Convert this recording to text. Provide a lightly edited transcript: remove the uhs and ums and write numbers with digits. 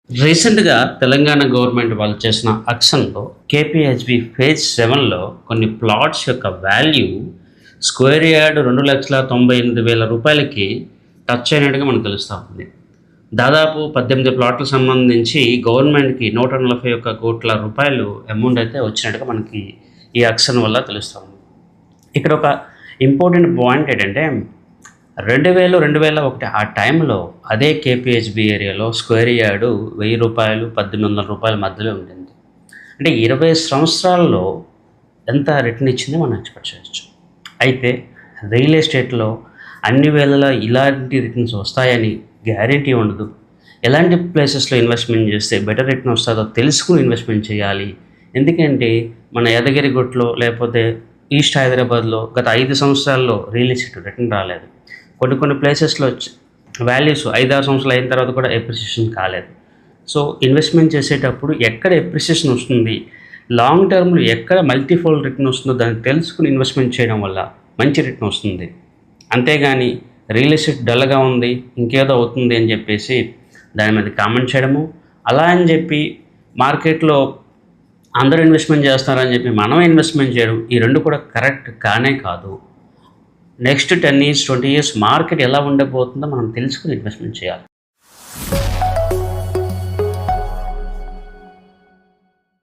రీసెంట్‌గా తెలంగాణ గవర్నమెంట్ వాళ్ళు చేసిన యాక్షన్‌లో కేపీహెచ్‌బీ ఫేజ్ 7లో కొన్ని ప్లాట్స్ యొక్క వాల్యూ స్క్వేర్ యార్డ్ రూ. 2,98,000కి టచ్ అయినట్టుగా మనకు తెలుస్తా ఉంది. దాదాపు 18 ప్లాట్‌లకు సంబంధించి గవర్నమెంట్‌కి రూ. 141,00,00,000 అమౌంట్ అయితే వచ్చినట్టుగా మనకి ఈ యాక్షన్ వల్ల తెలుస్తా ఉంది. ఇక్కడ ఒక ఇంపార్టెంట్ పాయింట్ ఏంటంటే 2000, 2001 ఆ టైంలో అదే కేపీహెచ్‌బీ ఏరియాలో స్క్వేర్ యార్డ్ రూ. 1000, రూ. 1,800 మధ్యలో ఉండింది. అంటే 20 సంవత్సరాల్లో ఎంత రిటర్న్ ఇచ్చిందో మనం ఎక్స్‌పెక్ట్ చేయొచ్చు. అయితే రియల్ ఎస్టేట్‌లో అన్ని వేళలా ఇలాంటి రిటర్న్స్ వస్తాయని గ్యారంటీ ఉండదు. ఎలాంటి ప్లేసెస్‌లో ఇన్వెస్ట్‌మెంట్ చేస్తే బెటర్ రిటర్న్ వస్తదో తెలుసుకొని ఇన్వెస్ట్‌మెంట్ చేయాలి. ఎందుకంటే మన యాదగిరిగుట్టలో లేకపోతే ఈస్ట్ హైదరాబాద్‌లో గత 5 సంవత్సరాల్లో రియల్ ఎస్టేట్ రిటర్న్ రాలేదు. కొన్ని ప్లేసెస్‌లో వాల్యూస్ 5, 6 సంవత్సరాలు అయిన తర్వాత కూడా ఎప్రిసియేషన్ కాలేదు. సో ఇన్వెస్ట్‌మెంట్ చేసేటప్పుడు ఎక్కడ ఎప్రిసియేషన్ వస్తుంది, లాంగ్ టర్మ్‌లో ఎక్కడ మల్టీఫోల్డ్ రిటర్న్ వస్తుందో దాన్ని తెలుసుకొని ఇన్వెస్ట్‌మెంట్ చేయడం వల్ల మంచి రిటర్న్ వస్తుంది. అంతేగాని రియల్ ఎస్టేట్ డల్‌గా ఉంది, ఇంకేదో అవుతుంది అని చెప్పేసి దాని మీద కామెంట్ చేయడము, అలా అని చెప్పి మార్కెట్‌లో అందరూ ఇన్వెస్ట్‌మెంట్ చేస్తున్నారని చెప్పి మనం ఇన్వెస్ట్‌మెంట్ చేయడం, ఈ 2 కూడా కరెక్ట్ కానే కాదు. నెక్స్ట్ 10 ఇయర్స్, 20 ఇయర్స్ మార్కెట్ ఎలా ఉండబోతుందో మనం తెలుసుకొని ఇన్వెస్ట్‌మెంట్ చేయాలి.